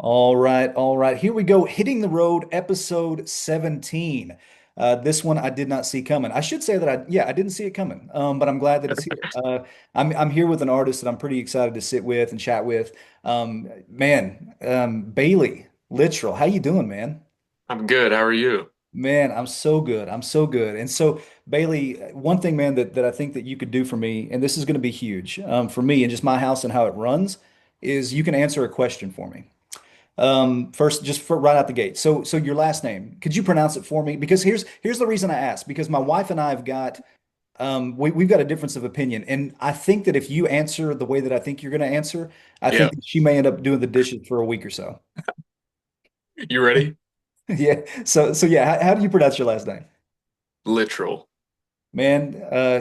All right, all right. Here we go. Hitting the Road, episode 17. This one I did not see coming. I should say that I didn't see it coming. But I'm glad that it's here. I'm here with an artist that I'm pretty excited to sit with and chat with. Baylee Littrell. How you doing, man? I'm good. How are you? Man, I'm so good. I'm so good. And so, Baylee, one thing, man, that I think that you could do for me, and this is going to be huge, for me and just my house and how it runs, is you can answer a question for me. First, just for right out the gate. So your last name, could you pronounce it for me? Because here's the reason I asked. Because my wife and I have got we've got a difference of opinion, and I think that if you answer the way that I think you're going to answer, I Yeah. think that she may end up doing the dishes for a week or so. You ready? Yeah. So yeah. How do you pronounce your last name? Literal. Man,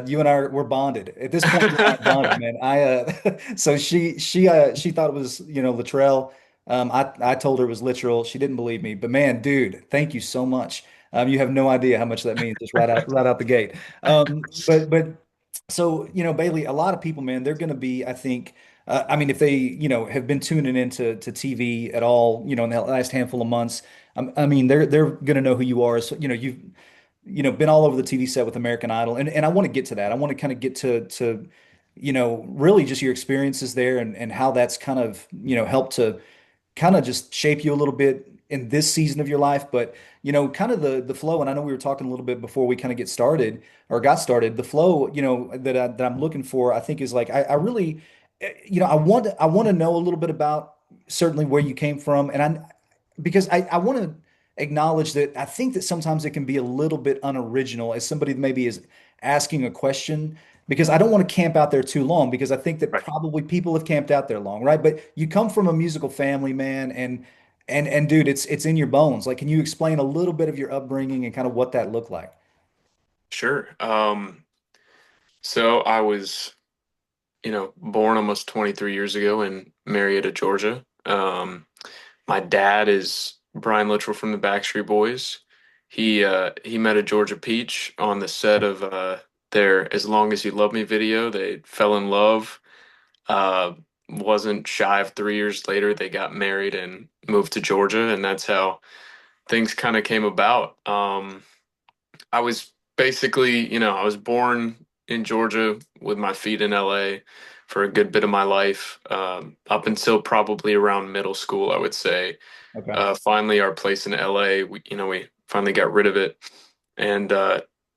you and we're bonded. At this point, we're not bonded, man. So she thought it was, Littrell. I told her it was literal. She didn't believe me. But man, dude, thank you so much. You have no idea how much that means just right out the gate. But so, Bailey, a lot of people, man, they're gonna be, I think, I mean, if they, have been tuning into TV at all, in the last handful of months, I mean, they're gonna know who you are. So, you've been all over the TV set with American Idol, and I want to get to that. I want to kind of get to really just your experiences there and how that's kind of helped to kind of just shape you a little bit in this season of your life. But kind of the flow, and I know we were talking a little bit before we kind of get started or got started. The flow, that I'm looking for, I think is like I really, I want to know a little bit about certainly where you came from, and because I want to acknowledge that I think that sometimes it can be a little bit unoriginal as somebody that maybe is asking a question because I don't want to camp out there too long because I think that Right. probably people have camped out there long, right? But you come from a musical family, man, and dude, it's in your bones. Like, can you explain a little bit of your upbringing and kind of what that looked like? Sure. So I was, born almost 23 years ago in Marietta, Georgia. My dad is Brian Littrell from the Backstreet Boys. He met a Georgia peach on the set of their "As Long as You Love Me" video. They fell in love. Uh, wasn't shy of 3 years later, they got married and moved to Georgia, and that's how things kind of came about. I was basically, I was born in Georgia with my feet in LA for a good bit of my life, up until probably around middle school, I would say. Okay. Finally, our place in LA, we finally got rid of it and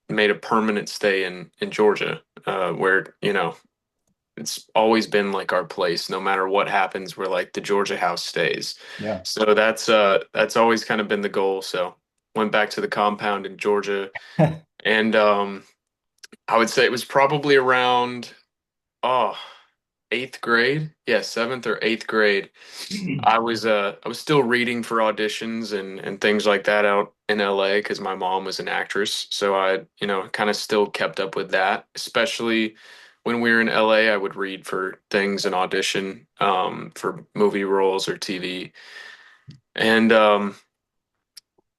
made a permanent stay in Georgia, where, it's always been like our place. No matter what happens, we're like the Georgia house stays. Yeah. So that's always kind of been the goal. So went back to the compound in Georgia and I would say it was probably around oh eighth grade. Yeah, seventh or eighth grade. I was still reading for auditions and things like that out in LA because my mom was an actress. So I, kind of still kept up with that, especially when we were in LA, I would read for things and audition for movie roles or TV. And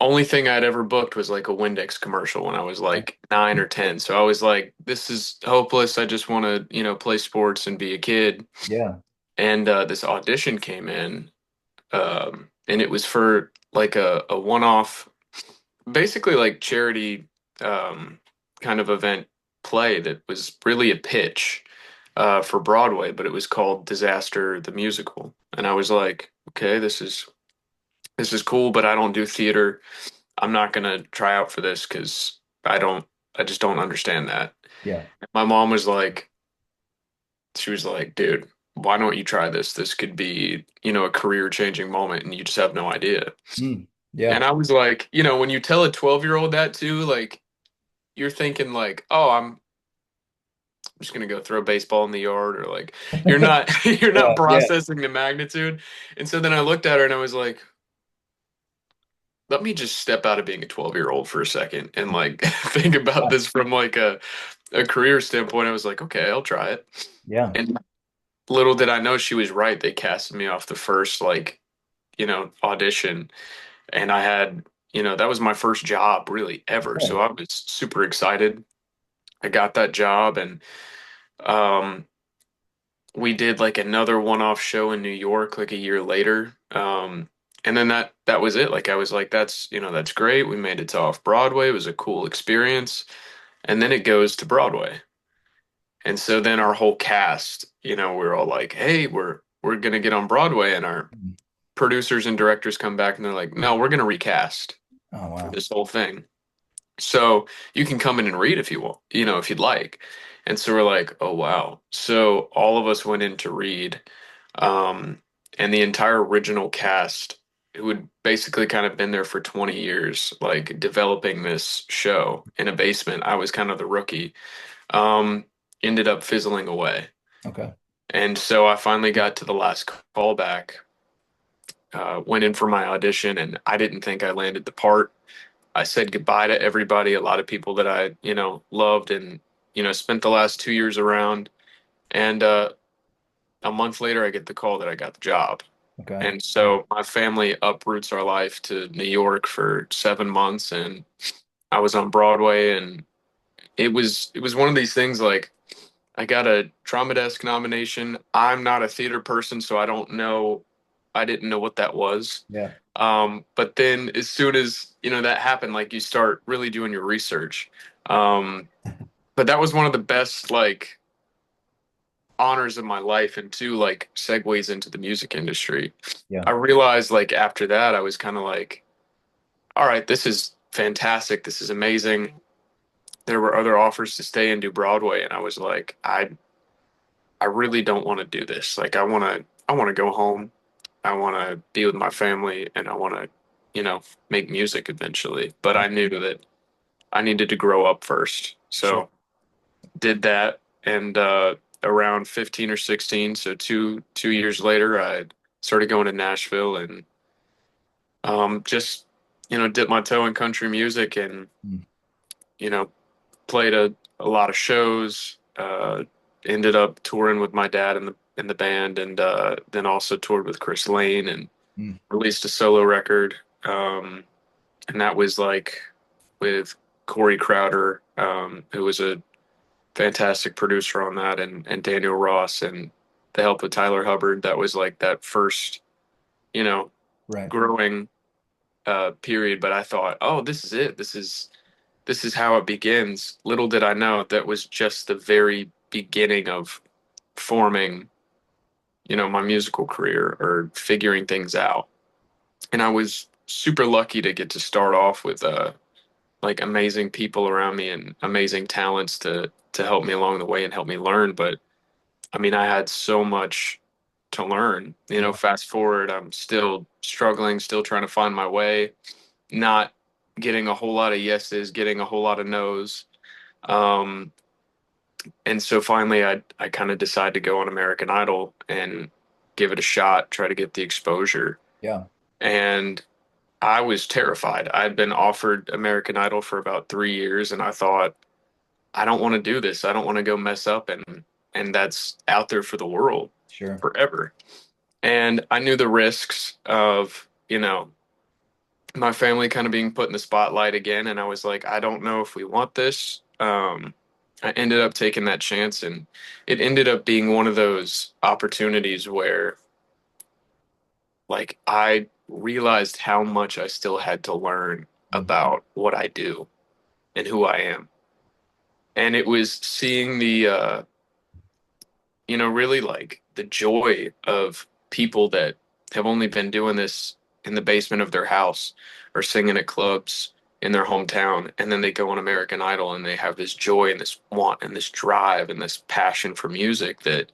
only thing I'd ever booked was like a Windex commercial when I was like 9 or 10. So I was like, this is hopeless. I just want to, play sports and be a kid. Yeah. And this audition came in, and it was for like a one-off, basically like charity kind of event play that was really a pitch for Broadway, but it was called Disaster the Musical. And I was like, okay, this is cool, but I don't do theater. I'm not gonna try out for this because I just don't understand that. Yeah. My mom was like, she was like, dude, why don't you try this? This could be, a career changing moment and you just have no idea. Mm. And Yeah. I was like, when you tell a 12-year-old that too, like you're thinking like, oh, I'm just gonna go throw a baseball in the yard or like you're not you're Yeah. not Yeah. processing the magnitude. And so then I looked at her and I was like, let me just step out of being a 12-year-old for a second and like think about Yeah. this from like a career standpoint. I was like, okay, I'll try it. Yeah. And little did I know she was right. They casted me off the first like, audition. And I had, that was my first job really ever. Yeah. So I was super excited. I got that job and we did like another one-off show in New York like a year later. And then that was it. Like I was like, that's, that's great. We made it to off Broadway. It was a cool experience. And then it goes to Broadway. And so then our whole cast, we're all like, hey, we're gonna get on Broadway. And our Mm. producers and directors come back and they're like, no, we're gonna recast Oh, for wow. this whole thing. So you can come in and read if you want, if you'd like. And so we're like, oh wow. So all of us went in to read. Um, and the entire original cast, who had basically kind of been there for 20 years, like developing this show in a basement. I was kind of the rookie. Um, Ended up fizzling away. Okay. And so I finally got to the last callback, went in for my audition, and I didn't think I landed the part. I said goodbye to everybody, a lot of people that I, loved and, spent the last 2 years around. And a month later, I get the call that I got the job. Okay. And so my family uproots our life to New York for 7 months, and I was on Broadway, and it was one of these things like I got a Drama Desk nomination. I'm not a theater person, so I didn't know what that was. Yeah. But then as soon as, that happened, like you start really doing your research. Um, but that was one of the best like honors of my life and two like segues into the music industry. Yeah. I realized like after that, I was kind of like, all right, this is fantastic. This is amazing. There were other offers to stay and do Broadway, and I was like, I really don't want to do this. Like I want to go home. I want to be with my family and I want to, make music eventually. But I knew that I needed to grow up first. Sure. So did that and around 15 or 16, so two years later I started going to Nashville and just, dipped my toe in country music and, Mm. you know, played a lot of shows, ended up touring with my dad in the band and then also toured with Chris Lane and Mm. released a solo record. And that was like with Corey Crowder, who was a fantastic producer on that, and Daniel Ross, and the help of Tyler Hubbard. That was like that first, you know, Right. growing period. But I thought, oh, this is it. This is how it begins. Little did I know that was just the very beginning of forming, my musical career or figuring things out. And I was super lucky to get to start off with like amazing people around me and amazing talents to help me along the way and help me learn. But I mean, I had so much to learn. Yeah. Fast forward, I'm still struggling, still trying to find my way, not getting a whole lot of yeses, getting a whole lot of nos. Um, and so finally, I kind of decided to go on American Idol and give it a shot, try to get the exposure. Yeah. And I was terrified. I'd been offered American Idol for about 3 years, and I thought, I don't want to do this. I don't want to go mess up, and that's out there for the world Sure. forever. And I knew the risks of, my family kind of being put in the spotlight again, and I was like, I don't know if we want this. I ended up taking that chance, and it ended up being one of those opportunities where, like, I realized how much I still had to learn Mm. about what I do and who I am. And it was seeing really like the joy of people that have only been doing this in the basement of their house or singing at clubs in their hometown. And then they go on American Idol and they have this joy and this want and this drive and this passion for music that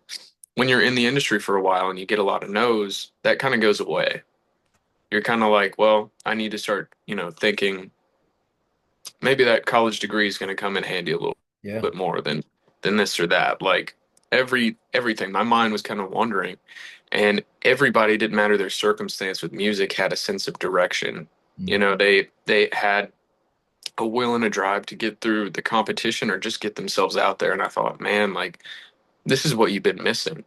when you're in the industry for a while and you get a lot of no's, that kind of goes away. You're kind of like, well, I need to start, thinking maybe that college degree is going to come in handy a little Yeah. bit more than this or that. Like everything, my mind was kind of wandering, and everybody didn't matter their circumstance with music had a sense of direction. Mm. They had a will and a drive to get through the competition or just get themselves out there. And I thought, man, like this is what you've been missing.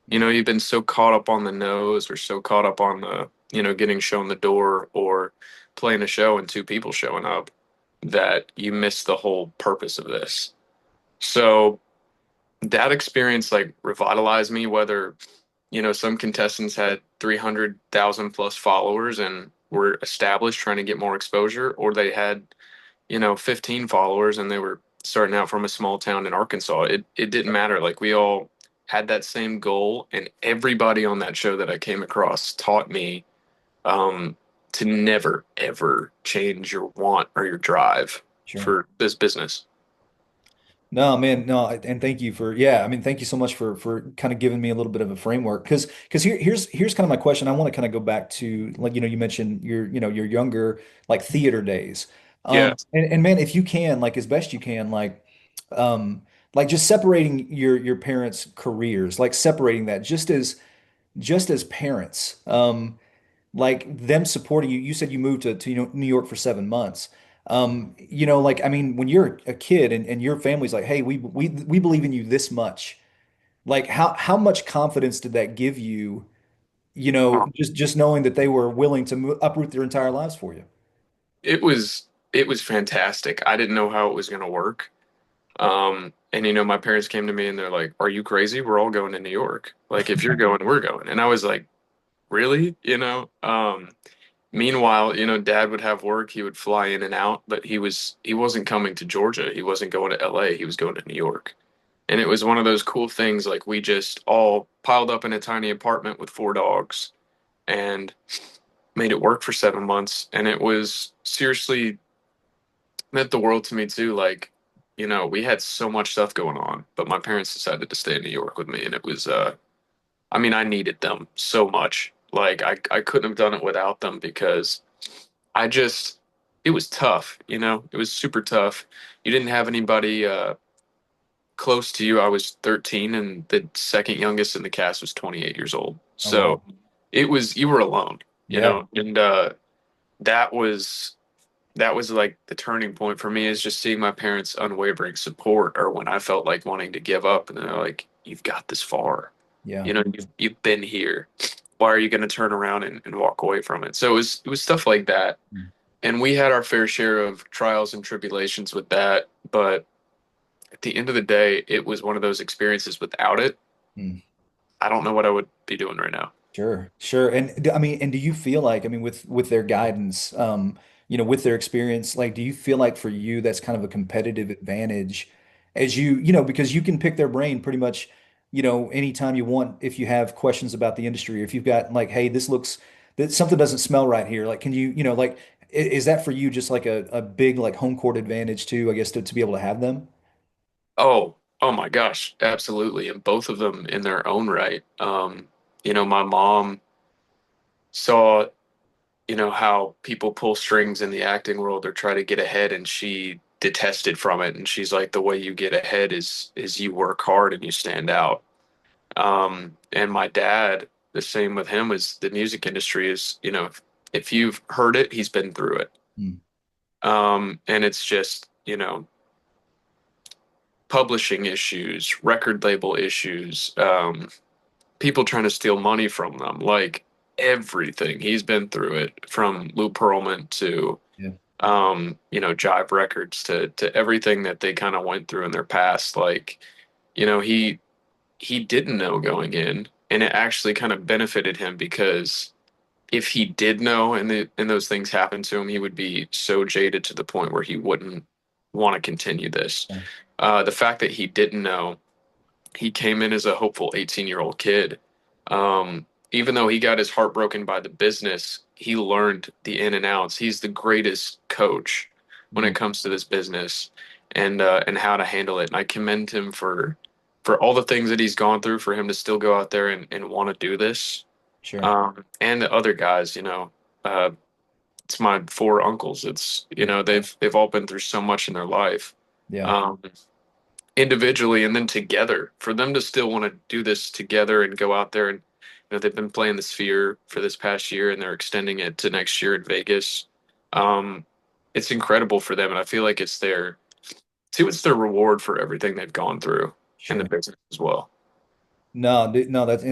You've been so caught up on the nose or so caught up on the, getting shown the door or playing a show and two people showing up that you miss the whole purpose of this. So that experience like revitalized me, whether some contestants had 300,000 plus followers and were established trying to get more exposure, or they had, 15 followers and they were starting out from a small town in Arkansas. It didn't matter. Like we all had that same goal, and everybody on that show that I came across taught me um, to never ever change your want or your drive Sure. for this business. No, man, no, and thank you for yeah, I mean, thank you so much for kind of giving me a little bit of a framework because here's kind of my question. I want to kind of go back to like you mentioned your younger like theater days. Yeah. And man, if you can like as best you can like just separating your parents' careers, like separating that just as parents. Like them supporting you. You said you moved to New York for 7 months. Like I mean, when you're a kid and your family's like, hey, we believe in you this much. Like how much confidence did that give you, just knowing that they were willing to uproot their entire lives for you? It was it was fantastic. I didn't know how it was going to work. And my parents came to me and they're like, "Are you crazy? We're all going to New York. Like if you're going, we're going." And I was like, "Really?" Meanwhile, dad would have work, he would fly in and out, but he wasn't coming to Georgia. He wasn't going to LA. He was going to New York. And it was one of those cool things like we just all piled up in a tiny apartment with four dogs and made it work for 7 months. And it was seriously meant the world to me too. Like, we had so much stuff going on, but my parents decided to stay in New York with me, and it was I mean, I needed them so much. Like I couldn't have done it without them because I just it was tough, It was super tough. You didn't have anybody close to you. I was 13 and the second youngest in the cast was 28 years old. Oh wow. So it was you were alone, Yeah. and that was that was like the turning point for me is just seeing my parents' unwavering support or when I felt like wanting to give up and they're like, "You've got this far. Yeah. You've been here. Why are you going to turn around and walk away from it?" So it was stuff like that. Mm. And we had our fair share of trials and tribulations with that, but at the end of the day, it was one of those experiences without it. Mm. I don't know what I would be doing right now. Sure, sure. And I mean, and do you feel like, I mean, with their guidance, with their experience, like, do you feel like for you that's kind of a competitive advantage as because you can pick their brain pretty much, anytime you want if you have questions about the industry, if you've got like, hey, that something doesn't smell right here. Like, can you, like, is that for you just like a big like home court advantage too, I guess, to be able to have them? Oh my gosh, absolutely. And both of them in their own right. My mom saw how people pull strings in the acting world or try to get ahead, and she detested from it, and she's like, the way you get ahead is you work hard and you stand out. And my dad, the same with him, is the music industry is, if you've heard it, he's been through it. Mm, And it's just, publishing issues, record label issues, people trying to steal money from them, like everything. He's been through it from Lou Pearlman to yeah, Jive Records to everything that they kind of went through in their past. Like, he didn't know going in, and it actually kind of benefited him because if he did know and those things happened to him, he would be so jaded to the point where he wouldn't want to continue this. yeah, The fact that he didn't know, he came in as a hopeful 18-year-old kid. Even though he got his heart broken by the business, he learned the in and outs. He's the greatest coach when mm, it comes to this business and how to handle it. And I commend him for all the things that he's gone through for him to still go out there and want to do this. sure. And the other guys, uh, it's my four uncles. It's Yeah, they've all been through so much in their life. yeah, Um, Individually and then together for them to still want to do this together and go out there and they've been playing the Sphere for this past year and they're extending it to next year in Vegas. um it's incredible for them and I feel like it's their reward for everything they've gone through in the sure. business as well. No, no, that's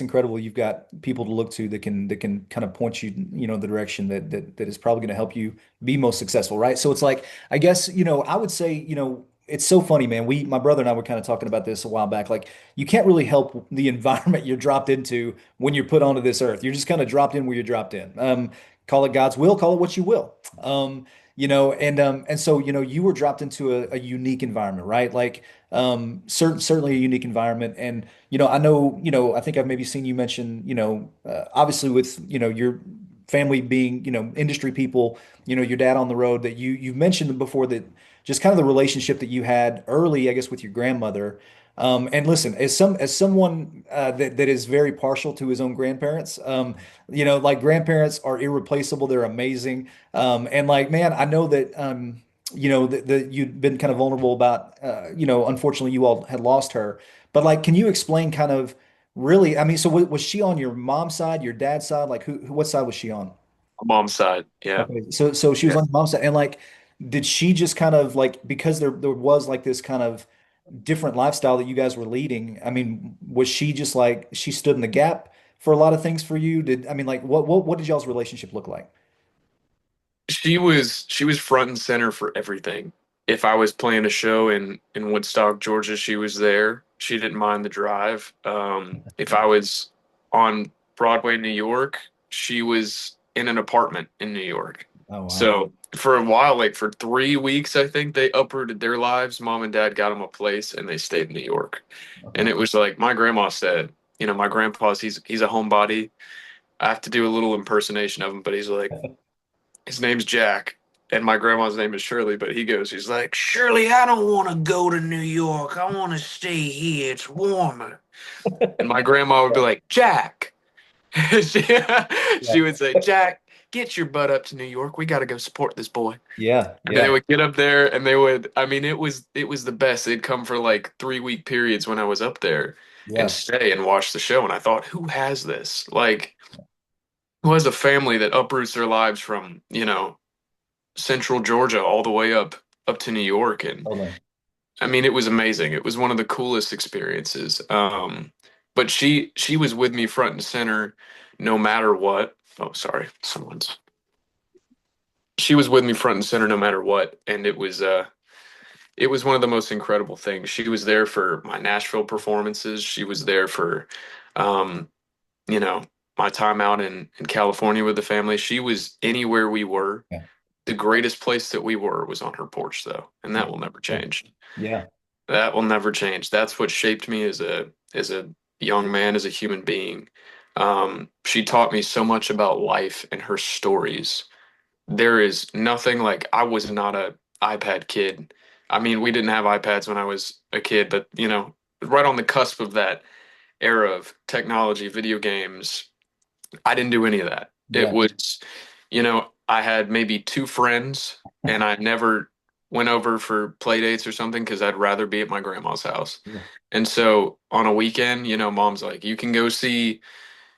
incredible. You've got people to look to that can kind of point you, the direction that is probably going to help you be most successful, right? So it's like, I guess, I would say, it's so funny, man. My brother and I were kind of talking about this a while back. Like, you can't really help the environment you're dropped into when you're put onto this earth. You're just kind of dropped in where you're dropped in. Call it God's will, call it what you will. And so, you were dropped into a unique environment, right? Like, certainly a unique environment. And, I think I've maybe seen you mention, obviously with, your family being, industry people, your dad on the road, that you've mentioned before, that just kind of the relationship that you had early, I guess, with your grandmother. And listen, as someone that is very partial to his own grandparents, like, grandparents are irreplaceable. They're amazing. And like, man, I know that that you've been kind of vulnerable about, unfortunately, you all had lost her. But like, can you explain kind of really? I mean, so was she on your mom's side, your dad's side? Like, what side was she on? Mom's side. Yeah. Okay, so she was Yeah. on your mom's side, and like, did she just kind of like, because there was like this kind of different lifestyle that you guys were leading? I mean, was she just like, she stood in the gap for a lot of things for you? I mean, like, what did y'all's relationship look like? She was front and center for everything. If I was playing a show in Woodstock, Georgia, she was there. She didn't mind the drive. If I was on Broadway, New York, she was in an apartment in New York. Oh wow. So for a while, like for 3 weeks, I think they uprooted their lives. Mom and dad got them a place, and they stayed in New York. And Okay. it was like my grandma said, my grandpa's he's a homebody. I have to do a little impersonation of him, but he's like, his name's Jack, and my grandma's name is Shirley, but he's like, Shirley, I don't want to go to New York. I want to stay here. It's warmer. And my grandma would be like, Jack. she, Yeah. she would say, Jack, get your butt up to New York. We got to go support this boy. Yeah. And they Yeah. would get up there and they would, I mean, it was the best. They'd come for like 3 week periods when I was up there and Yeah. stay and watch the show. And I thought, who has this? Like, who has a family that uproots their lives from, central Georgia all the way up to New York? And Totally. I mean, it was amazing. It was one of the coolest experiences. But she was with me front and center no matter what. Oh, sorry, someone's. She was with me front and center no matter what, and it was one of the most incredible things. She was there for my Nashville performances. She was there for um, you know, my time out in California with the family. She was anywhere we were. Yeah. The greatest place that we were was on her porch, though, and Yeah. that will never Yeah. change. Yeah. That will never change. That's what shaped me as a young man, as a human being. She taught me so much about life and her stories. There is nothing like I was not a iPad kid. I mean, we didn't have iPads when I was a kid, but right on the cusp of that era of technology, video games, I didn't do any of that. It Yeah. was, I had maybe two friends, and I never went over for play dates or something because I'd rather be at my grandma's house. Yeah. And so on a weekend, mom's like, you can go see,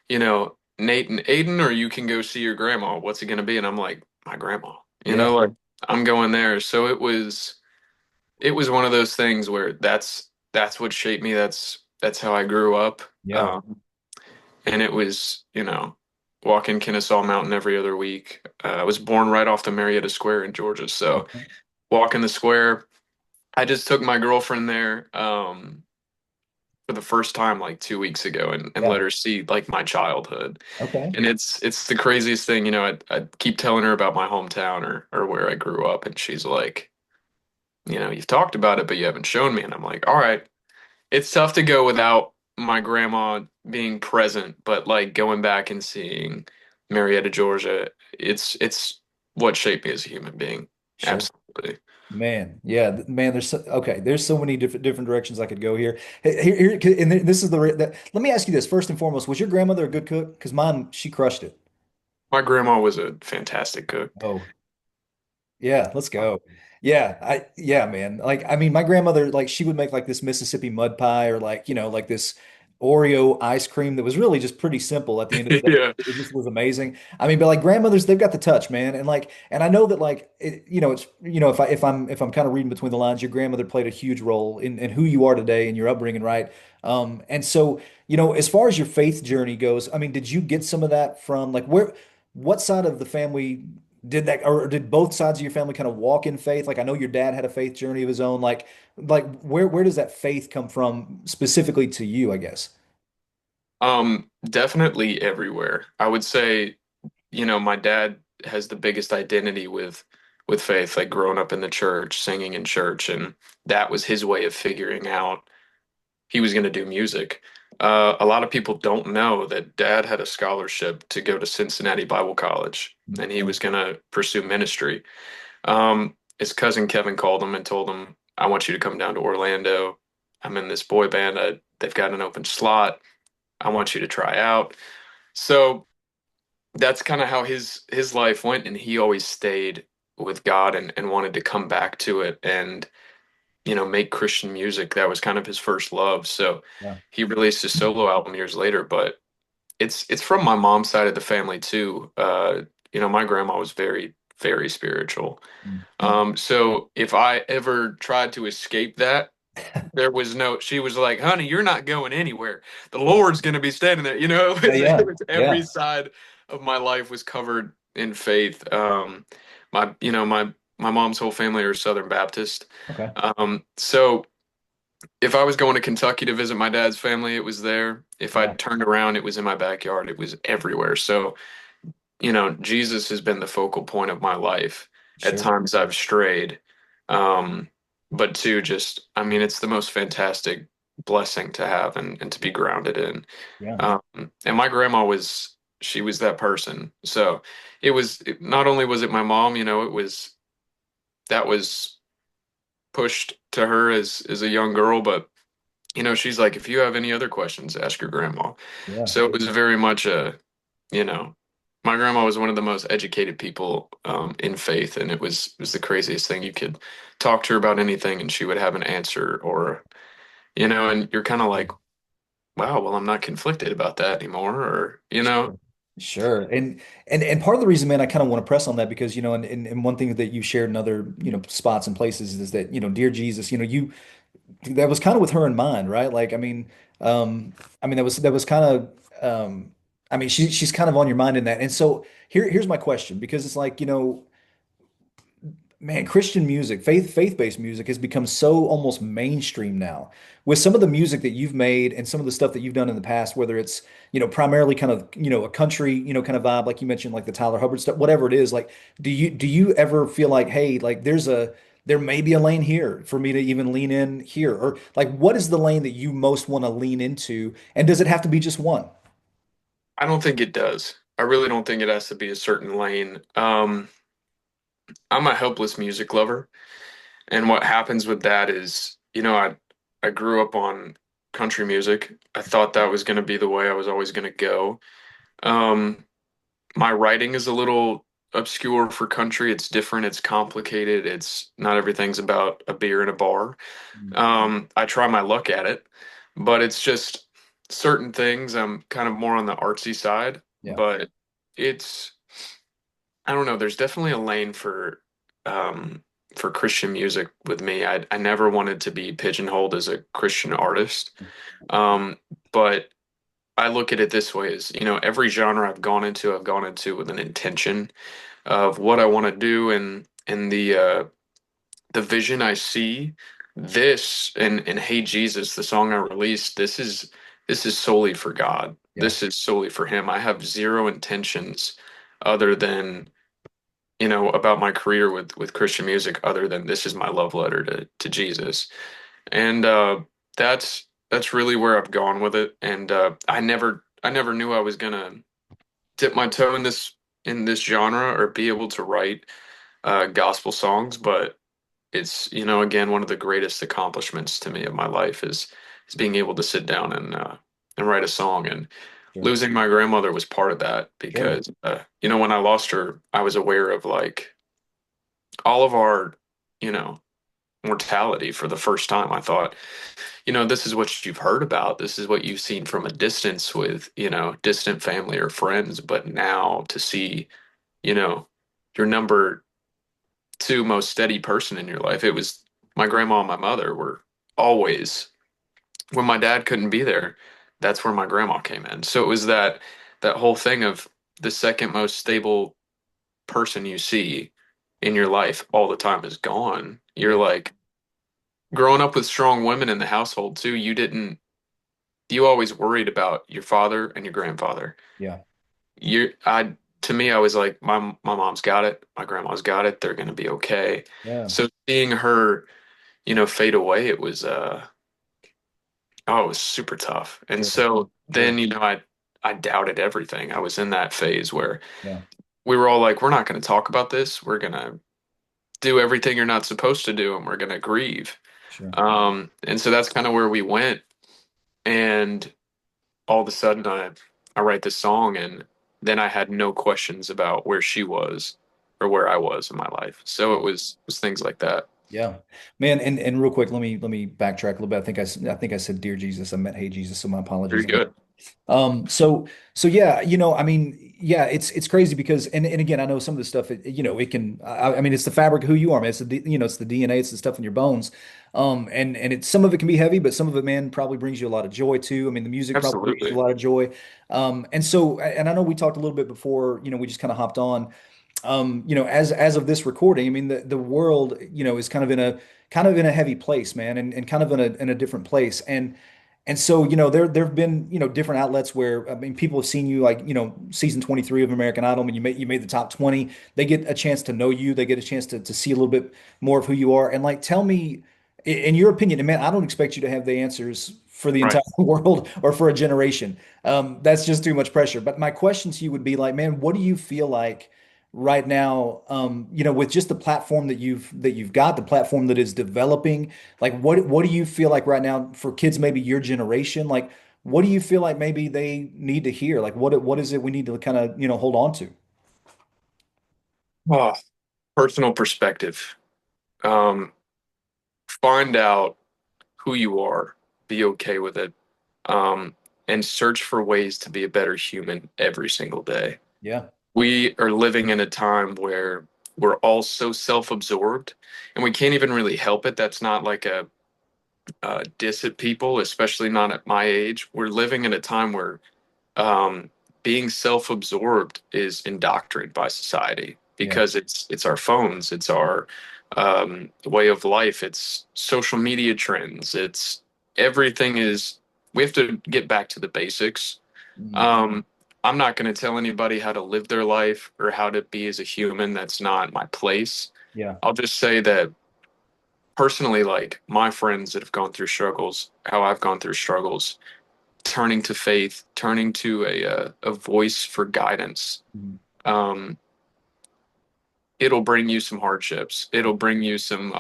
Nate and Aiden, or you can go see your grandma. What's it going to be? And I'm like, my grandma, Yeah. like I'm going there. So it was one of those things where that's what shaped me. That's how I grew up. Yeah. And it was, walking Kennesaw Mountain every other week. I was born right off the Marietta Square in Georgia, so Okay. walking the square. I just took my girlfriend there for the first time like 2 weeks ago, and Yeah. let her see like my childhood. Okay. And it's the craziest thing, I keep telling her about my hometown or where I grew up, and she's like, you've talked about it, but you haven't shown me. And I'm like, all right, it's tough to go without my grandma being present, but like going back and seeing Marietta, Georgia, it's what shaped me as a human being. Sure. Absolutely. Man, yeah, man. Okay. There's so many different directions I could go here. And this is let me ask you this first and foremost. Was your grandmother a good cook? Because mine, she crushed it. My grandma was a fantastic cook. Oh, yeah, let's go. Yeah, man. Like, I mean, my grandmother, like, she would make like this Mississippi mud pie, or like, like this Oreo ice cream that was really just pretty simple at the end of the day. Yeah. It just was amazing. I mean, but like, grandmothers, they've got the touch, man. And like, and I know that like it's, if I'm kind of reading between the lines, your grandmother played a huge role in who you are today and your upbringing, right? And so, as far as your faith journey goes, I mean, did you get some of that from like, what side of the family did that, or did both sides of your family kind of walk in faith? Like I know your dad had a faith journey of his own. Like where does that faith come from specifically to you, I guess? Definitely everywhere. I would say, my dad has the biggest identity with faith, like growing up in the church, singing in church, and that was his way of figuring out he was going to do music. A lot of people don't know that dad had a scholarship to go to Cincinnati Bible College, and he was going to pursue ministry. His cousin Kevin called him and told him, "I want you to come down to Orlando. I'm in this boy band. They've got an open slot. I want you to try out." So that's kind of how his life went, and he always stayed with God and wanted to come back to it and make Christian music. That was kind of his first love. So Yeah. he released his solo album years later, but it's from my mom's side of the family too. My grandma was very, very spiritual. Mm. So if I ever tried to escape that, there was no, she was like, honey, you're not going anywhere. The Lord's going to be standing there. Yeah, yeah, Every yeah. side of my life was covered in faith. My mom's whole family are Southern Baptist. Okay. So if I was going to Kentucky to visit my dad's family, it was there. If I Yeah, turned around, it was in my backyard. It was everywhere. So, Jesus has been the focal point of my life. At sure. times I've strayed. Um, but two, just, I mean, it's the most fantastic blessing to have and to be grounded in. Yeah, And my grandma she was that person. So not only was it my mom, that was pushed to her as a young girl, but she's like, if you have any other questions, ask your grandma. yeah. So it was very much you know, my grandma was one of the most educated people in faith, and it was the craziest thing. You could talk to her about anything, and she would have an answer, or and you're kind of like, wow, well, I'm not conflicted about that anymore, or Sure. Sure. And part of the reason, man, I kind of want to press on that because, and one thing that you shared in other, spots and places is that, dear Jesus, that was kind of with her in mind, right? Like, um, that was kind of, she's kind of on your mind in that. And so here's my question, because it's like, man, Christian music, faith-based music has become so almost mainstream now. With some of the music that you've made and some of the stuff that you've done in the past, whether it's, primarily kind of, a country, kind of vibe, like you mentioned, like the Tyler Hubbard stuff, whatever it is, like, do you ever feel like, hey, like there may be a lane here for me to even lean in here? Or like what is the lane that you most want to lean into? And does it have to be just one? I don't think it does. I really don't think it has to be a certain lane. I'm a helpless music lover. And what happens with that is, I grew up on country music. I thought that was going to be the way I was always going to go. Um, my writing is a little obscure for country. It's different. It's complicated. It's not everything's about a beer in a bar. Mm. I try my luck at it, but it's just certain things. I'm kind of more on the artsy side, Yeah. but it's I don't know. There's definitely a lane for Christian music with me. I never wanted to be pigeonholed as a Christian artist. Um, but I look at it this way: is every genre I've gone into with an intention of what I want to do and the vision I see. This and Hey Jesus, the song I released, this is solely for God. Yeah. This is solely for Him. I have zero intentions other than about my career with Christian music other than this is my love letter to Jesus. And that's really where I've gone with it. And I never knew I was gonna dip my toe in this genre or be able to write gospel songs, but it's again one of the greatest accomplishments to me of my life is being able to sit down and write a song. And Sure. losing my grandmother was part of that Sure. because when I lost her, I was aware of like all of our, you know, mortality for the first time. I thought, this is what you've heard about. This is what you've seen from a distance with, distant family or friends. But now to see, you know, your number two most steady person in your life, it was my grandma and my mother were always, when my dad couldn't be there, that's where my grandma came in. So it was that whole thing of the second most stable person you see in your life all the time is gone. You're Yeah. like growing up with strong women in the household too. You always worried about your father and your grandfather. Yeah. To me, I was like, my mom's got it, my grandma's got it. They're gonna be okay. Yeah. So seeing her, fade away, oh, it was super tough. And Sure. so Sure. then, I doubted everything. I was in that phase where Yeah. we were all like, we're not going to talk about this. We're going to do everything you're not supposed to do, and we're going to grieve. Sure. And so that's kind of where we went. And all of a sudden, I write this song, and then I had no questions about where she was or where I was in my life. So Yeah. it was things like that. Yeah. Man, and real quick, let me backtrack a little bit. I think I said dear Jesus. I meant hey Jesus, so my Very apologies. good. So yeah, I mean, yeah, it's crazy because and again, I know some of the stuff it can I mean it's the fabric of who you are, man. It's it's the DNA, it's the stuff in your bones. And it's some of it can be heavy, but some of it, man, probably brings you a lot of joy too. I mean, the music probably brings you a Absolutely. lot of joy. And I know we talked a little bit before, we just kind of hopped on as of this recording, I mean, the world, is kind of in a heavy place, man, and kind of in a different place. And so, there've been, different outlets where, I mean, people have seen you like, season 23 of American Idol, and you made the top 20. They get a chance to know you, they get a chance to see a little bit more of who you are. And like, tell me, in your opinion, and man, I don't expect you to have the answers for the entire Right. world or for a generation. That's just too much pressure. But my question to you would be like, man, what do you feel like right now, with just the platform that you've got, the platform that is developing, like what do you feel like right now for kids, maybe your generation, like what do you feel like maybe they need to hear? Like what is it we need to kind of, hold on to? Oh, personal perspective. Um, find out who you are, be okay with it, um, and search for ways to be a better human every single day. Yeah. We are living in a time where we're all so self-absorbed and we can't even really help it. That's not like a diss at people, especially not at my age. We're living in a time where um, being self-absorbed is indoctrinated by society Yeah. because it's our phones, it's our way of life, it's social media trends, it's everything is. We have to get back to the basics. Mhm. Um, I'm not going to tell anybody how to live their life or how to be as a human. That's not my place. Yeah. I'll just say that personally, like my friends that have gone through struggles, how I've gone through struggles, turning to faith, turning to a voice for guidance. Mhm. Um, it'll bring you some hardships. It'll bring you some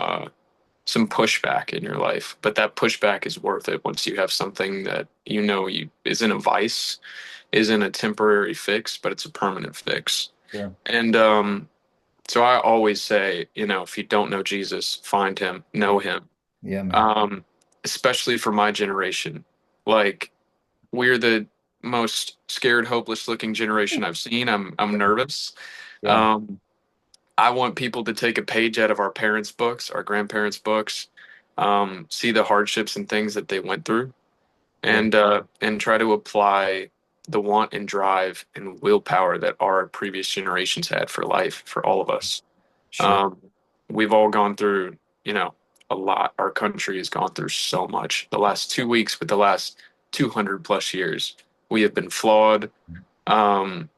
pushback in your life, but that pushback is worth it once you have something that you isn't a vice, isn't a temporary fix, but it's a permanent fix. Sure. And so I always say, if you don't know Jesus, find him, Yeah. know him. Yeah, man. Um, especially for my generation. Like we're the most scared, hopeless looking generation I've seen. I'm Yeah. nervous. Yeah. Um, I want people to take a page out of our parents' books, our grandparents' books, see the hardships and things that they went through, Yeah. and try to apply the want and drive and willpower that our previous generations had for life for all of us. Sure. Um, we've all gone through, a lot. Our country has gone through so much. The last 2 weeks, with the last 200 plus years, we have been flawed. Um,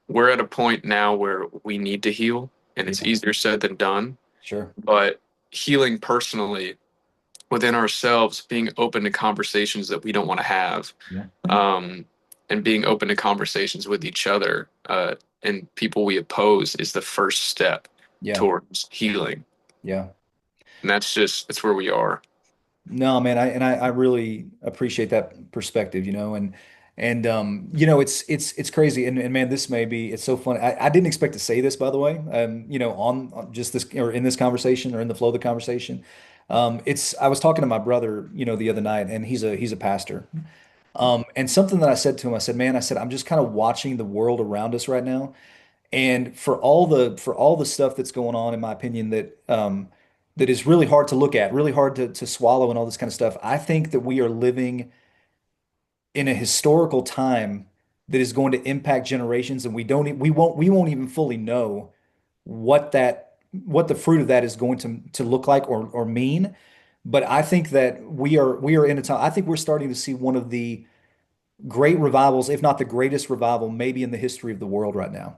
we're at a point now where we need to heal, and it's Yeah. easier said than done. Sure. But healing personally within ourselves, being open to conversations that we don't want to have, Yeah. um, and being open to conversations with each other and people we oppose is the first step Yeah. towards healing. Yeah. And that's where we are. No, man, I really appreciate that perspective, and it's crazy, and man, this may be it's so funny. I didn't expect to say this, by the way, on just this or in this conversation or in the flow of the conversation. It's I was talking to my brother, the other night, and he's a pastor. And something that I said to him, I said, man, I said, I'm just kind of watching the world around us right now. And for all the stuff that's going on, in my opinion, that is really hard to look at, really hard to swallow, and all this kind of stuff. I think that we are living in a historical time that is going to impact generations, and we won't even fully know what the fruit of that is going to look like or mean. But I think that we are in a time. I think we're starting to see one of the great revivals, if not the greatest revival, maybe in the history of the world right now.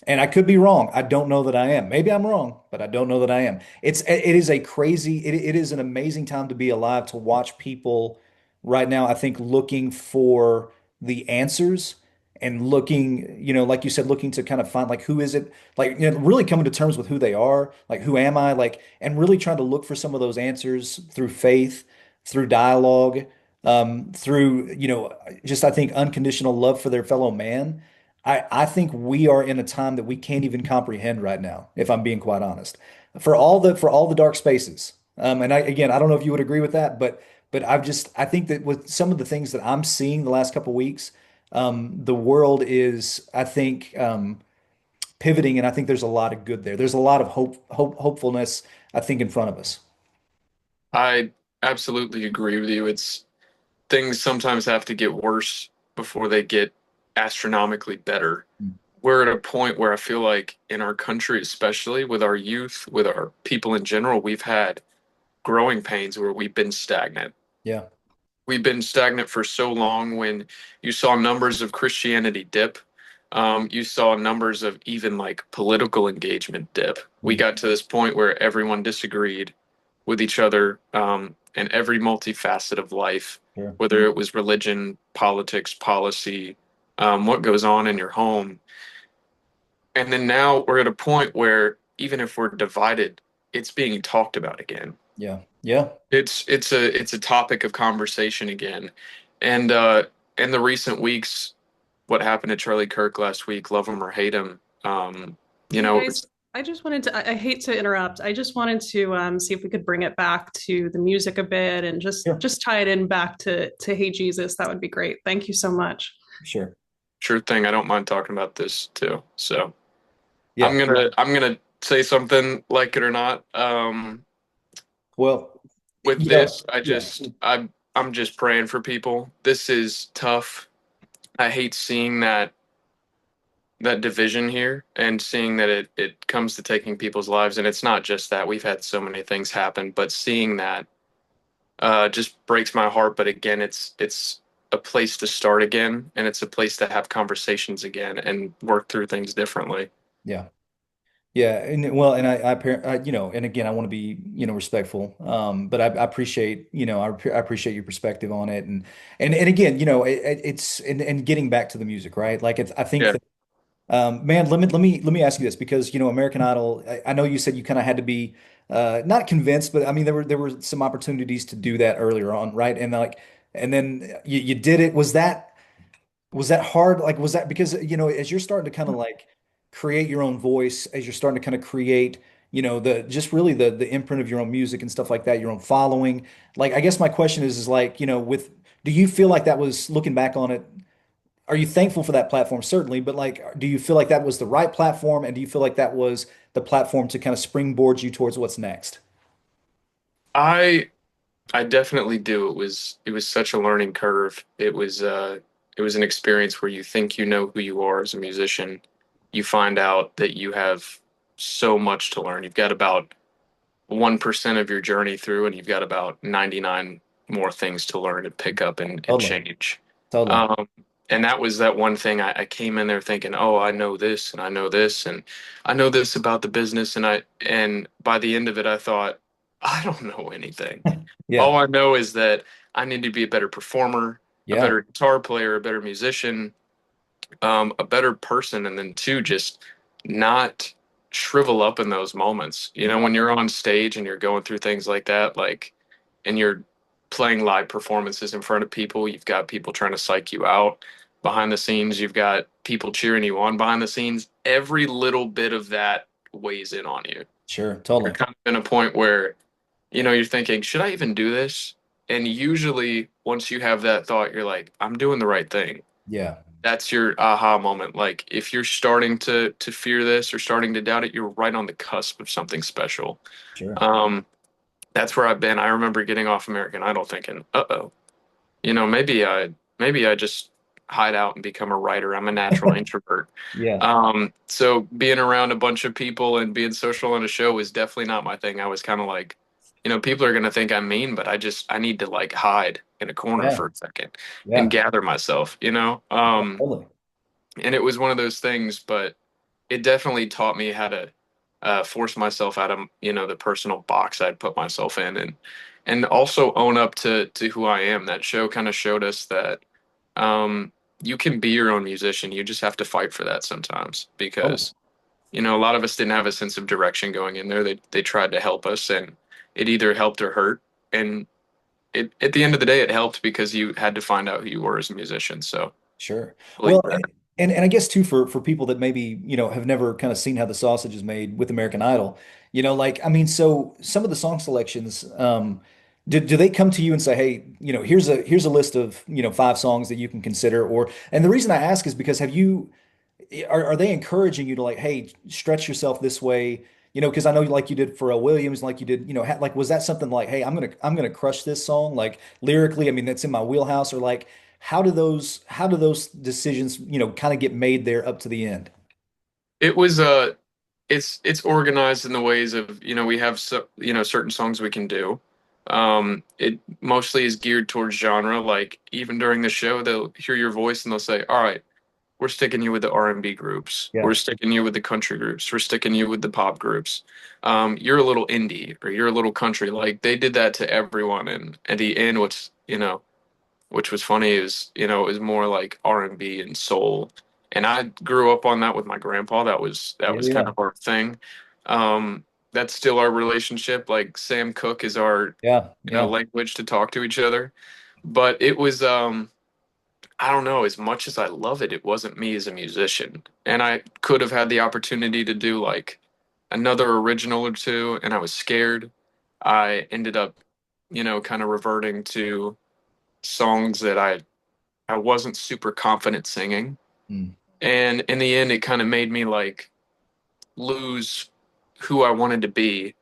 And I could be wrong. I don't know that I am. Maybe I'm wrong, but I don't know that I am. It is a crazy, it is an amazing time to be alive to watch people right now, I think looking for the answers and looking, like you said, looking to kind of find like who is it, like really coming to terms with who they are, like who am I, like and really trying to look for some of those answers through faith, through dialogue, through, just I think unconditional love for their fellow man. I think we are in a time that we can't even comprehend right now, if I'm being quite honest. For all the dark spaces. And I don't know if you would agree with that, but I think that with some of the things that I'm seeing the last couple of weeks, the world is, I think, pivoting, and I think there's a lot of good there. There's a lot of hopefulness, I think, in front of us. I absolutely agree with you. It's things sometimes have to get worse before they get astronomically better. We're at a point where I feel like in our country, especially with our youth, with our people in general, we've had growing pains where we've been stagnant. Yeah. We've been stagnant for so long when you saw numbers of Christianity dip. You saw numbers of even like political engagement dip. We Mm. got to this point where everyone disagreed with each other, and every multifaceted of life, Sure. whether it was religion, politics, policy, what goes on in your home. And then now we're at a point where even if we're divided, it's being talked about again. Yeah. Yeah. It's a topic of conversation again. And in the recent weeks, what happened to Charlie Kirk last week, love him or hate him, you Hey know, guys, I just wanted to, I hate to interrupt. I just wanted to see if we could bring it back to the music a bit and just Sure. just tie it in back to Hey Jesus. That would be great. Thank you so much. Sure. sure thing. I don't mind talking about this too. So Yeah. I'm gonna say something like it or not. Well, With this, yeah. I'm just praying for people. This is tough. I hate seeing that division here and seeing that it comes to taking people's lives. And it's not just that. We've had so many things happen, but seeing that just breaks my heart. But again, it's a place to start again, and it's a place to have conversations again and work through things differently. Yeah. Yeah, and well, and and again, I want to be, respectful. But I appreciate, I appreciate your perspective on it, and again, it's and getting back to the music, right? Like I think Yeah, that, man, let me ask you this because American Idol. I know you said you kind of had to be, not convinced, but I mean there were some opportunities to do that earlier on, right? And like, and then you did it. Was that hard? Like, was that because, as you're starting to kind of like create your own voice, as you're starting to kind of create, the just really the imprint of your own music and stuff like that, your own following. Like, I guess my question is like, do you feel like that was looking back on it? Are you thankful for that platform? Certainly, but like, do you feel like that was the right platform? And do you feel like that was the platform to kind of springboard you towards what's next? I I definitely do. It was such a learning curve. It was an experience where you think you know who you are as a musician. You find out that you have so much to learn. You've got about 1% of your journey through, and you've got about 99 more things to learn and pick up and Totally. change. Totally. Um, and that was that one thing I came in there thinking, oh, I know this and I know this and I know this about the business. And by the end of it, I thought, I don't know anything. Yeah. All I know is that I need to be a better performer, a Yeah. better guitar player, a better musician, a better person, and then two, just not shrivel up in those moments. Yeah. When you're on stage and you're going through things like that, like, and you're playing live performances in front of people, you've got people trying to psych you out behind the scenes, you've got people cheering you on behind the scenes. Every little bit of that weighs in on you. Sure. You're Totally. kind of in a point where, you're thinking, should I even do this? And usually, once you have that thought, you're like, I'm doing the right thing. Yeah. That's your aha moment. Like if you're starting to fear this or starting to doubt it, you're right on the cusp of something special. Sure. Um, that's where I've been. I remember getting off American Idol thinking, uh-oh, maybe I just hide out and become a writer. I'm a natural introvert. Yeah. So being around a bunch of people and being social on a show was definitely not my thing. I was kind of like, people are gonna think I'm mean, but I need to like hide in a corner Yeah. for a second and Yeah. gather myself. Yeah, totally. And it was one of those things, but it definitely taught me how to force myself out of the personal box I'd put myself in, and also own up to who I am. That show kind of showed us that you can be your own musician. You just have to fight for that sometimes Totally. because a lot of us didn't have a sense of direction going in there. They tried to help us, and it either helped or hurt. And at the end of the day, it helped because you had to find out who you were as a musician. So Sure. I believe Well, that. and I guess too for people that maybe, have never kind of seen how the sausage is made with American Idol, like I mean, so some of the song selections, do they come to you and say, hey, here's a list of, five songs that you can consider, or and the reason I ask is because are they encouraging you to like, hey, stretch yourself this way? Because I know like you did for Williams, like you did, like was that something like, hey, I'm gonna crush this song like lyrically? I mean, that's in my wheelhouse, or like how do those decisions, kind of get made there up to the end? It was it's organized in the ways of we have certain songs we can do. It mostly is geared towards genre. Like even during the show, they'll hear your voice and they'll say, "All right, we're sticking you with the R&B groups. Yeah. We're sticking you with the country groups. We're sticking you with the pop groups. You're a little indie or you're a little country." Like they did that to everyone, and at the end, which was funny is it was more like R&B and soul, and I grew up on that with my grandpa. That was kind Yeah. of our thing. That's still our relationship. Like Sam Cooke is our Yeah. Yeah. language to talk to each other. But it was I don't know, as much as I love it, it wasn't me as a musician, and I could have had the opportunity to do like another original or two, and I was scared. I ended up kind of reverting to songs that I wasn't super confident singing. Mm. And in the end, it kind of made me like lose who I wanted to be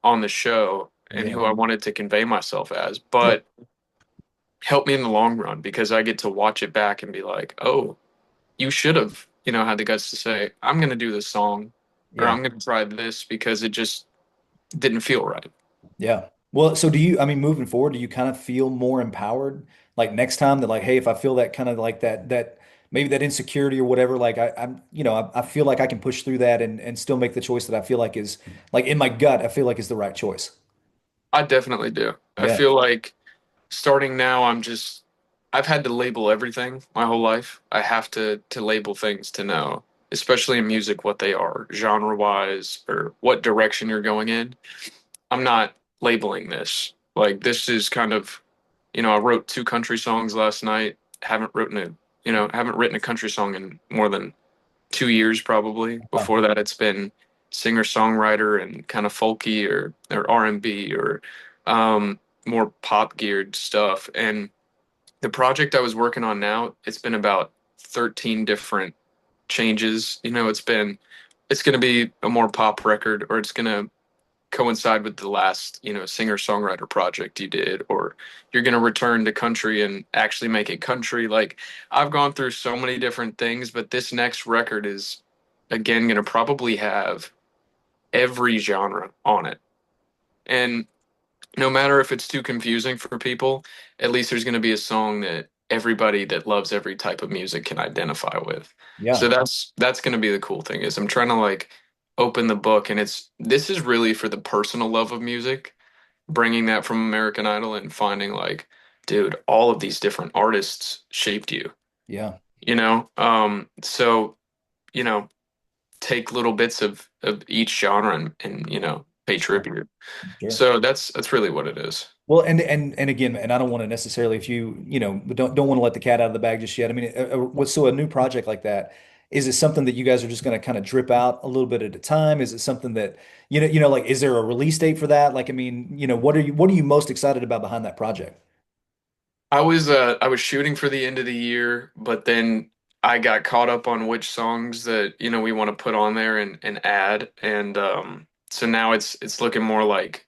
on the show and Yeah. who I wanted to convey myself as. Yeah. But helped me in the long run because I get to watch it back and be like, oh, you should have, had the guts to say, I'm going to do this song or Yeah. I'm going to try this because it just didn't feel right. Yeah. Well, so I mean, moving forward, do you kind of feel more empowered like next time that like, hey, if I feel that kind of like that maybe that insecurity or whatever, like I feel like I can push through that and still make the choice that I feel like is like in my gut, I feel like is the right choice. I definitely do. I Yeah. feel like starting now, I've had to label everything my whole life. I have to label things to know, especially in music, what they are, genre wise, or what direction you're going in. I'm not labeling this. Like this is kind of, I wrote two country songs last night. Haven't written a country song in more than 2 years probably. Huh. Before that, it's been singer-songwriter and kind of folky or R&B or more pop geared stuff. And the project I was working on now, it's been about 13 different changes. It's going to be a more pop record, or it's going to coincide with the last, singer-songwriter project you did, or you're going to return to country and actually make it country. Like I've gone through so many different things, but this next record is again going to probably have every genre on it. And no matter if it's too confusing for people, at least there's going to be a song that everybody that loves every type of music can identify with. So Yeah. that's going to be the cool thing is I'm trying to like open the book, and this is really for the personal love of music, bringing that from American Idol and finding like, dude, all of these different artists shaped you, Yeah. so you know take little bits of each genre and pay tribute. Sure. So that's really what it is. Well, and again, and I don't want to necessarily, if don't want to let the cat out of the bag just yet. I mean, so a new project like that, is it something that you guys are just going to kind of drip out a little bit at a time? Is it something that, like, is there a release date for that? Like, I mean, what are you most excited about behind that project? I was shooting for the end of the year, but then I got caught up on which songs that we want to put on there and add, and so now it's looking more like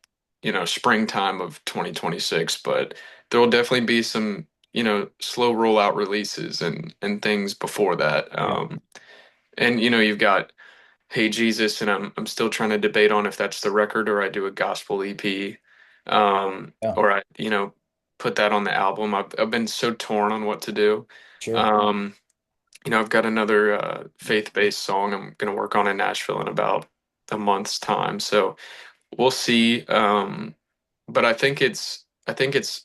springtime of 2026. But there will definitely be some slow rollout releases and things before that. Yeah. And you've got Hey Jesus, and I'm still trying to debate on if that's the record or I do a gospel EP, Yeah. or I put that on the album. I've been so torn on what to do. Sure. Um, I've got another faith-based song I'm gonna work on in Nashville in about a month's time. So we'll see. But I think it's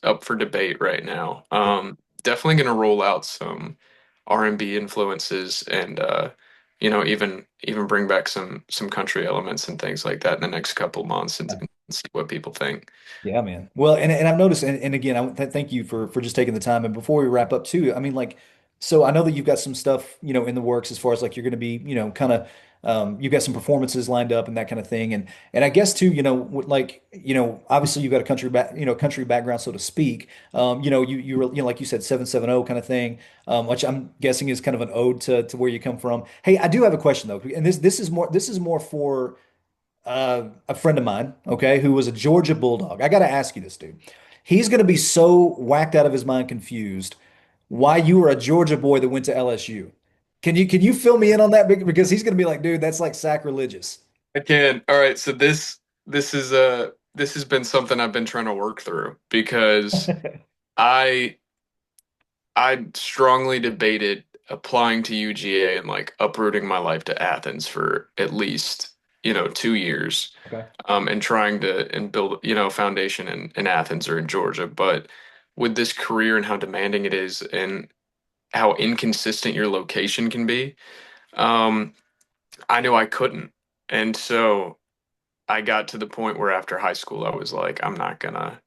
up for debate right now. Definitely gonna roll out some R&B influences and even bring back some country elements and things like that in the next couple months and see what people think. Yeah, man. Well, and I've noticed, and again, thank you for just taking the time. And before we wrap up too, I mean, like, so I know that you've got some stuff, in the works as far as like you're going to be, kind of, you've got some performances lined up and that kind of thing. And I guess too, like, obviously you've got a country background, so to speak. You were, like you said, 770 kind of thing, which I'm guessing is kind of an ode to where you come from. Hey, I do have a question though, and this is more for a friend of mine, okay, who was a Georgia Bulldog. I got to ask you this, dude. He's going to be so whacked out of his mind, confused why you were a Georgia boy that went to LSU. Can you fill me in on that? Because he's going to be like, dude, that's like sacrilegious. I can. All right, so this has been something I've been trying to work through because I I strongly debated applying to UGA and like uprooting my life to Athens for at least, 2 years, Okay. and trying to and build, a foundation in Athens or in Georgia. But with this career and how demanding it is and how inconsistent your location can be, um, I knew I couldn't. And so I got to the point where after high school, I was like, I'm not gonna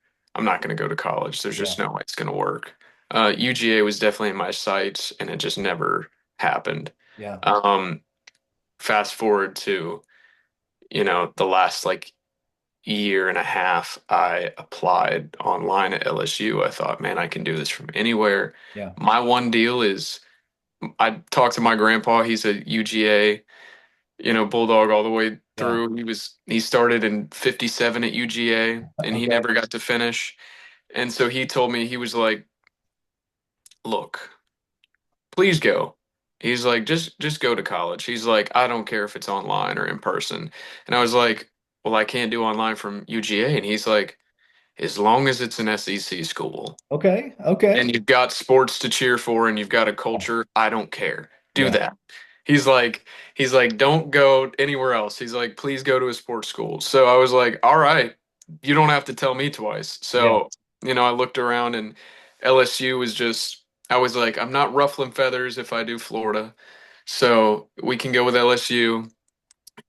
go to college. There's Yeah. just no way it's gonna work. UGA was definitely in my sights, and it just never happened. Yeah. Um, Fast forward to, the last like year and a half, I applied online at LSU. I thought, man, I can do this from anywhere. Yeah. My one deal is I talked to my grandpa. He's a UGA, Bulldog all the way Yeah. through. He started in 57 at UGA and he Okay. never got to finish. And so he told me, he was like, "Look, please go." He's like, just go to college. He's like, "I don't care if it's online or in person." And I was like, "Well, I can't do online from UGA." And he's like, "As long as it's an SEC school Okay. Okay. and you've got sports to cheer for and you've got a culture, I don't care. Do Yeah. that." He's like he's like, "Don't go anywhere else." He's like, "Please go to a sports school." So I was like, "All right, you don't have to tell me twice." Yeah. So, I looked around and LSU was just I was like, "I'm not ruffling feathers if I do Florida." So we can go with LSU.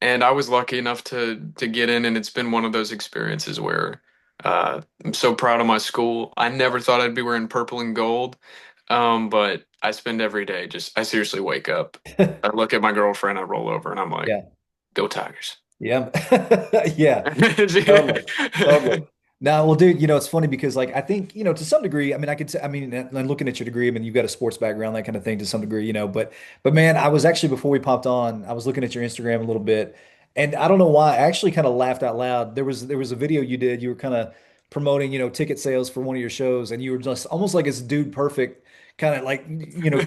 And I was lucky enough to get in, and it's been one of those experiences where I'm so proud of my school. I never thought I'd be wearing purple and gold, but I spend every day I seriously wake up, I look at my girlfriend, I roll over, and I'm like, Yeah. "Go Tigers!" Yeah. Yeah. Totally. Totally. Now, well, dude, it's funny because like I think, to some degree, I mean, I could say, I mean, and looking at your degree, I mean, you've got a sports background, that kind of thing to some degree, but man, I was actually before we popped on, I was looking at your Instagram a little bit, and I don't know why, I actually kind of laughed out loud. There was a video you did, you were kind of promoting, ticket sales for one of your shows, and you were just almost like this dude perfect, kind of like,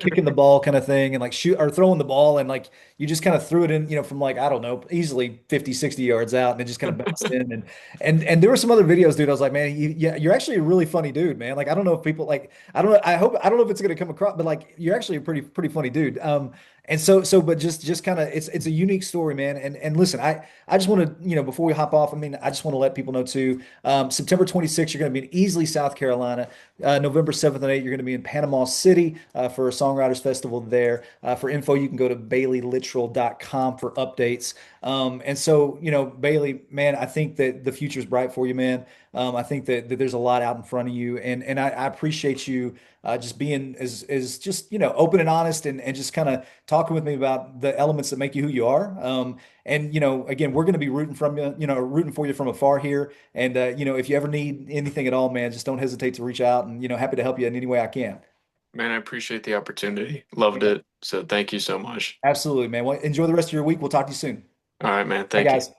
kicking the ball kind of thing, and like shoot or throwing the ball, and like you just kind of threw it in, from like, I don't know, easily 50, 60 yards out, and it just kind of bounced in. And there were some other videos, dude. I was like, man, yeah, you're actually a really funny dude, man. Like, I don't know if people like, I don't know, I don't know if it's gonna come across, but like, you're actually a pretty funny dude. And but just kind of, it's a unique story, man. And listen, I just want to, before we hop off, I mean, I just want to let people know too. September 26th, you're going to be in Easley, South Carolina. November 7th and 8th, you're going to be in Panama City for a Songwriters Festival there. For info, you can go to BayleeLittrell.com for updates. And so, Baylee, man, I think that the future is bright for you, man. I think that there's a lot out in front of you, and I appreciate you just being as just open and honest, and just kind of talking with me about the elements that make you who you are. And again, we're going to be rooting for you from afar here. And if you ever need anything at all, man, just don't hesitate to reach out, and happy to help you in any way I can. Man, I appreciate the opportunity. Loved Yeah, it. So thank you so much. absolutely, man. Well, enjoy the rest of your week. We'll talk to you soon. All right, man. Bye, Thank you. guys.